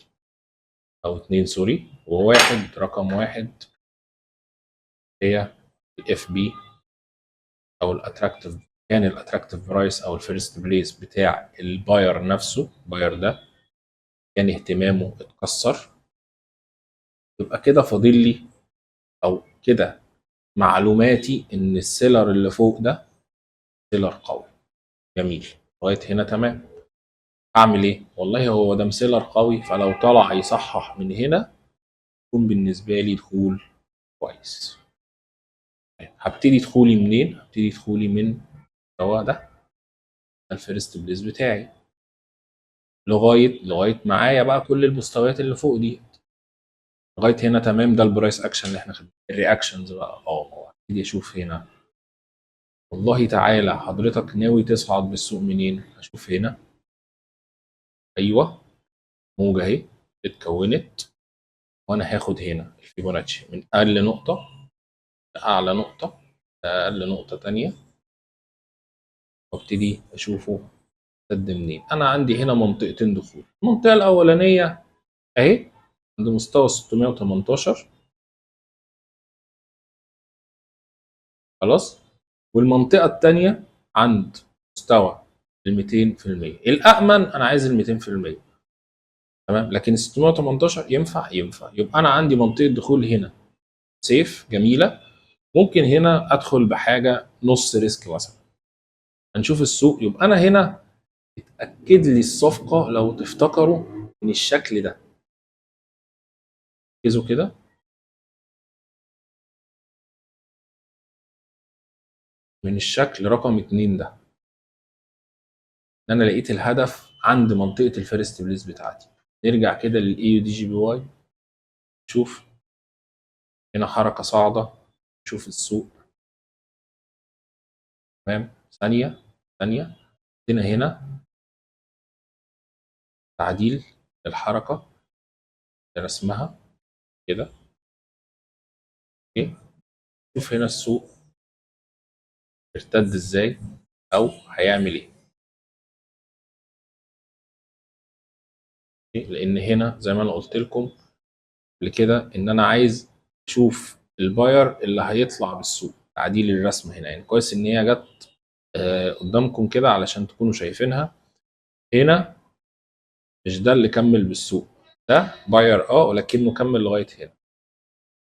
او اتنين سوري، وواحد رقم واحد هي الاف بي او الاتراكتيف. كان الاتراكتيف برايس او الفيرست بليس بتاع الباير نفسه، الباير ده كان اهتمامه اتكسر. يبقى كده فاضل لي او كده معلوماتي ان السيلر اللي فوق ده سيلر قوي. جميل لغايه هنا تمام. اعمل ايه؟ والله هو ده سيلر قوي، فلو طلع يصحح من هنا يكون بالنسبه لي دخول كويس. هبتدي دخولي منين؟ هبتدي دخولي من المستوى ده، الفيرست بليس بتاعي، لغايه معايا بقى كل المستويات اللي فوق دي. لغايه هنا تمام. ده البرايس اكشن اللي احنا خدناه. الرياكشنز بقى ابتدي اشوف هنا. والله تعالى حضرتك ناوي تصعد بالسوق منين؟ اشوف هنا. ايوه، موجه اهي اتكونت، وانا هاخد هنا الفيبوناتشي من اقل نقطه لاعلى نقطه لاقل نقطه تانية، وابتدي اشوفه سد منين. انا عندي هنا منطقتين دخول. المنطقه الاولانيه اهي عند مستوى 618 خلاص، والمنطقه الثانيه عند مستوى ال 200%. الامن انا عايز ال 200%، تمام، لكن ال 618 ينفع. يبقى انا عندي منطقه دخول هنا سيف جميله. ممكن هنا ادخل بحاجه نص ريسك مثلا. هنشوف السوق. يبقى انا هنا اتاكد لي الصفقه لو تفتكروا من الشكل ده. ركزوا كده، من الشكل رقم 2 ده، ان انا لقيت الهدف عند منطقه الفيرست بليس بتاعتي. نرجع كده للاي يو دي جي بي واي، شوف هنا حركه صاعده. شوف السوق، تمام، ثانيه هنا تعديل الحركه رسمها كده. اوكي، شوف هنا السوق ارتد ازاي او هيعمل ايه. لان هنا زي ما انا قلت لكم قبل كده ان انا عايز اشوف الباير اللي هيطلع بالسوق. تعديل الرسم هنا يعني كويس ان هي جت قدامكم كده علشان تكونوا شايفينها. هنا مش ده اللي كمل بالسوق، ده باير ولكنه كمل لغايه هنا،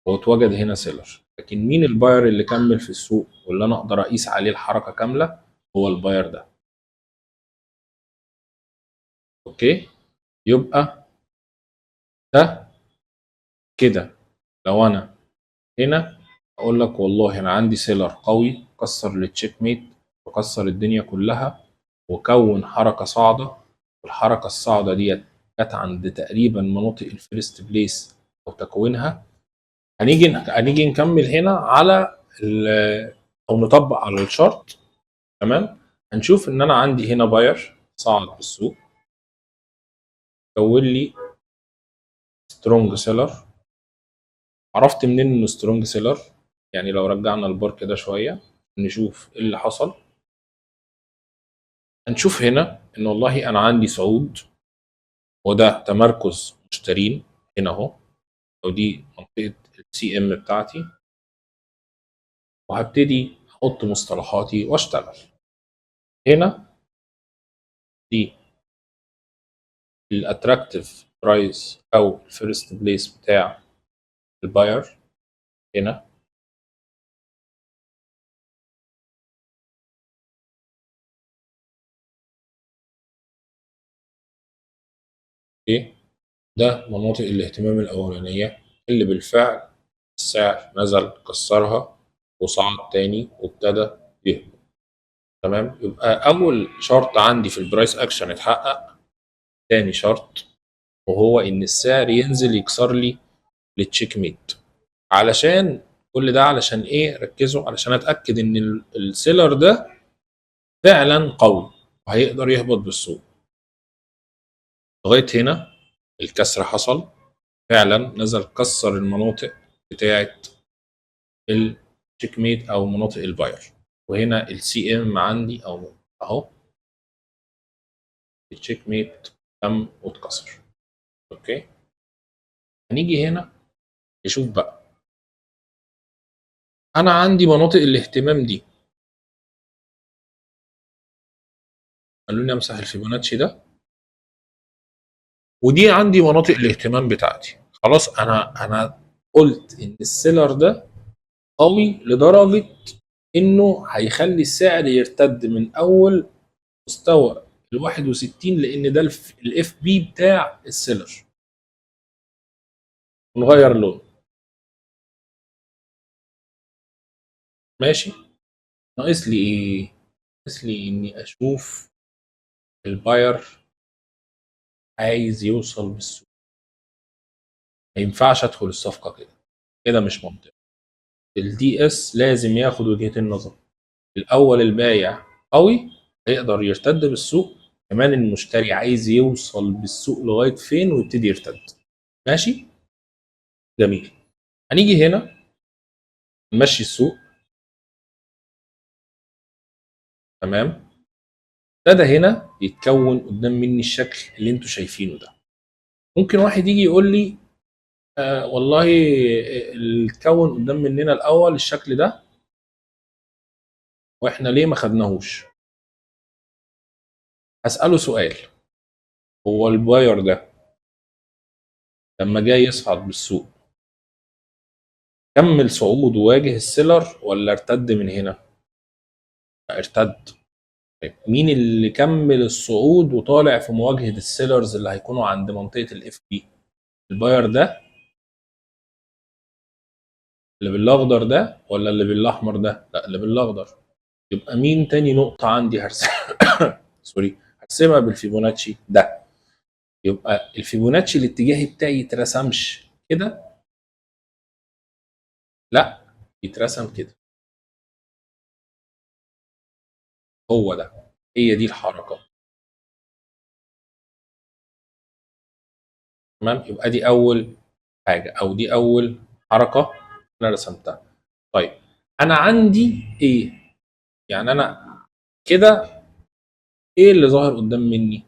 هو اتوجد هنا سيلر. لكن مين الباير اللي كمل في السوق واللي انا اقدر اقيس عليه الحركه كامله؟ هو الباير ده. اوكي، يبقى ده كده لو انا هنا اقول لك والله انا عندي سيلر قوي كسر التشيك ميت وكسر الدنيا كلها وكون حركه صاعده، والحركه الصاعده ديت جت عند تقريبا مناطق الفيرست بليس او تكوينها. هنيجي نكمل هنا على او نطبق على الشارت. تمام، هنشوف ان انا عندي هنا باير صعد بالسوق كون لي سترونج سيلر. عرفت منين انه سترونج سيلر؟ يعني لو رجعنا البار كده شويه نشوف ايه اللي حصل. هنشوف هنا ان والله انا عندي صعود، وده تمركز مشترين هنا اهو، ودي منطقه السي ام بتاعتي، وهبتدي احط مصطلحاتي واشتغل. هنا دي الاتراكتيف برايس او الفيرست بليس بتاع الباير هنا. ايه ده مناطق الاهتمام الاولانيه اللي بالفعل السعر نزل كسرها وصعد تاني وابتدى يهبط. تمام، يبقى اول شرط عندي في البرايس اكشن اتحقق. تاني شرط وهو ان السعر ينزل يكسر لي للتشيك ميت. علشان كل ده علشان ايه؟ ركزوا، علشان اتاكد ان السيلر ده فعلا قوي وهيقدر يهبط بالسوق. لغايه هنا الكسر حصل فعلا، نزل كسر المناطق بتاعه التشيك ميت او مناطق الباير. وهنا السي ام عندي او اهو التشيك ميت تم واتكسر. اوكي، هنيجي هنا نشوف بقى. انا عندي مناطق الاهتمام دي، خلوني امسح الفيبوناتشي ده، ودي عندي مناطق الاهتمام بتاعتي. خلاص انا قلت ان السيلر ده قوي لدرجه انه هيخلي السعر يرتد من اول مستوى ال 61، لان ده الاف بي بتاع السيلر. نغير لون، ماشي. ناقص لي ايه؟ ناقص لي اني اشوف الباير عايز يوصل بالسوق. ما ينفعش ادخل الصفقه كده، كده مش منطقي. الدي اس لازم ياخد وجهتين نظر. الاول البايع قوي هيقدر يرتد بالسوق، كمان المشتري عايز يوصل بالسوق لغايه فين ويبتدي يرتد. ماشي، جميل. هنيجي هنا نمشي السوق، تمام. ابتدى هنا يتكون قدام مني الشكل اللي انتوا شايفينه ده. ممكن واحد يجي يقول لي والله اللي اتكون قدام مننا الاول الشكل ده واحنا ليه ما خدناهوش؟ هسأله سؤال، هو الباير ده لما جاي يصعد بالسوق كمل صعود وواجه السيلر ولا ارتد من هنا؟ ارتد. طيب مين اللي كمل الصعود وطالع في مواجهة السيلرز اللي هيكونوا عند منطقة الاف بي؟ الباير ده اللي بالاخضر ده ولا اللي بالاحمر ده؟ لا، اللي بالاخضر. يبقى مين تاني نقطة عندي سوري، هرسمها بالفيبوناتشي ده. يبقى الفيبوناتشي الاتجاهي بتاعي يترسمش كده، لا، يترسم كده. هو ده، هي دي الحركة. تمام، يبقى دي أول حاجة أو دي أول حركة أنا رسمتها. طيب أنا عندي إيه؟ يعني أنا كده إيه اللي ظاهر قدام مني؟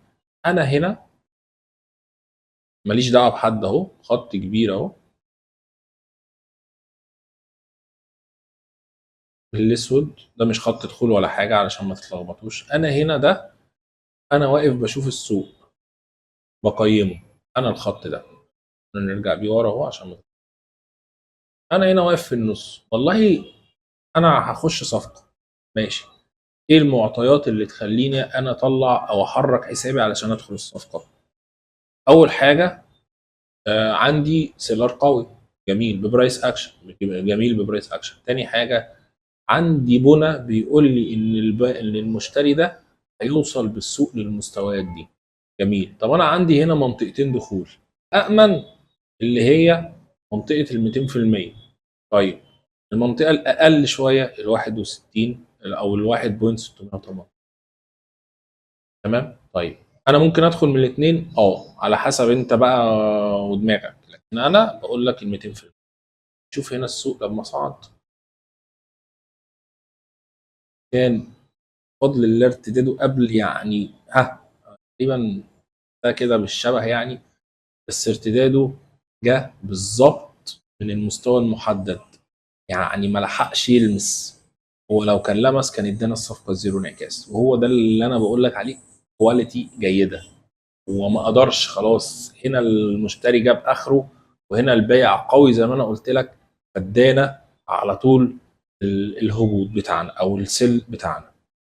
أنا هنا ماليش دعوة بحد أهو، خط كبير أهو الأسود ده مش خط دخول ولا حاجة علشان ما تتلخبطوش. أنا هنا ده أنا واقف بشوف السوق بقيمه، أنا الخط ده نرجع بيه ورا أهو عشان أنا هنا واقف في النص. والله أنا هخش صفقة، ماشي. ايه المعطيات اللي تخليني انا اطلع او احرك حسابي علشان ادخل الصفقه؟ اول حاجه عندي سيلر قوي، جميل ببرايس اكشن، جميل ببرايس اكشن. تاني حاجه عندي بنى بيقول لي ان ان المشتري ده هيوصل بالسوق للمستويات دي، جميل. طب انا عندي هنا منطقتين دخول امن، اللي هي منطقه ال 200%. طيب المنطقه الاقل شويه ال 61 او ال 1.608. تمام. طيب انا ممكن ادخل من الاثنين على حسب انت بقى ودماغك، لكن انا بقول لك ال 200%. شوف هنا السوق لما صعد كان بفضل الله ارتداده قبل يعني تقريبا ده كده بالشبه يعني، بس ارتداده جه بالظبط من المستوى المحدد، يعني ما لحقش يلمس. هو لو كان لمس كان ادانا الصفقه زيرو انعكاس، وهو ده اللي انا بقول لك عليه، كواليتي جيده. وما قدرش، خلاص هنا المشتري جاب اخره وهنا البيع قوي زي ما انا قلت لك، فادانا على طول الهبوط بتاعنا او السيل بتاعنا.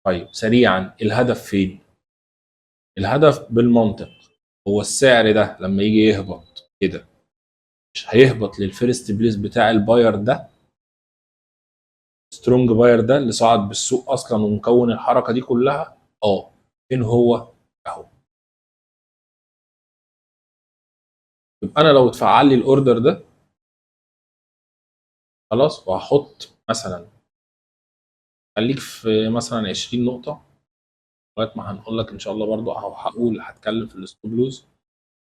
طيب سريعا، الهدف فين؟ الهدف بالمنطق هو السعر ده لما يجي يهبط كده مش هيهبط للفيرست بليس بتاع الباير ده، سترونج باير ده اللي صعد بالسوق اصلا ومكون الحركه دي كلها. فين هو؟ اهو. يبقى انا لو اتفعل لي الاوردر ده خلاص، وهحط مثلا خليك في مثلا 20 نقطه لغايه ما هنقول لك ان شاء الله برضو، او هقول هتكلم في الستوب لوز،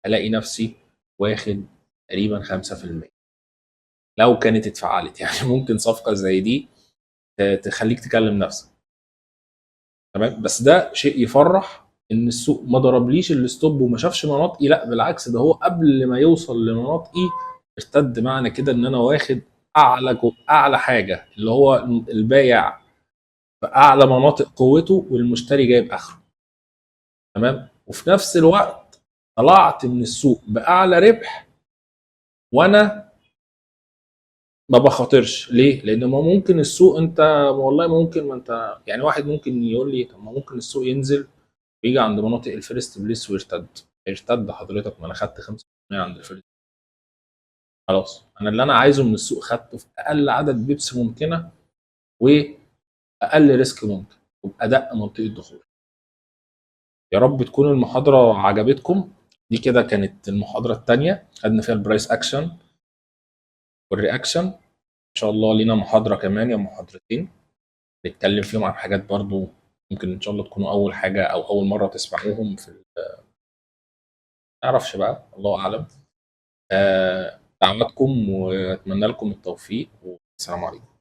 الاقي نفسي واخد تقريبا 5% لو كانت اتفعلت. يعني ممكن صفقه زي دي تخليك تكلم نفسك. تمام، بس ده شيء يفرح ان السوق ما ضربليش الستوب وما شافش مناطقي، لا بالعكس، ده هو قبل ما يوصل لمناطقي ارتد. معنى كده ان انا واخد اعلى حاجه، اللي هو البايع في اعلى مناطق قوته والمشتري جايب اخره. تمام، وفي نفس الوقت طلعت من السوق باعلى ربح، وانا ما بخاطرش. ليه؟ لان ما ممكن السوق انت، والله ممكن، ما انت يعني واحد ممكن يقول لي طب ما ممكن السوق ينزل ويجي عند مناطق الفيرست بليس ويرتد. يرتد حضرتك، ما انا خدت 5% عند الفيرست. خلاص، انا اللي انا عايزه من السوق خدته في اقل عدد بيبس ممكنه واقل ريسك ممكن، وبادق منطقه دخول. يا رب تكون المحاضره عجبتكم. دي كده كانت المحاضره الثانيه، خدنا فيها البرايس اكشن والرياكشن. ان شاء الله لينا محاضره كمان يا محاضرتين نتكلم فيهم عن حاجات برضو ممكن ان شاء الله تكونوا اول حاجه او اول مره تسمعوهم في اعرفش بقى، الله اعلم. دعواتكم واتمنى لكم التوفيق، والسلام عليكم.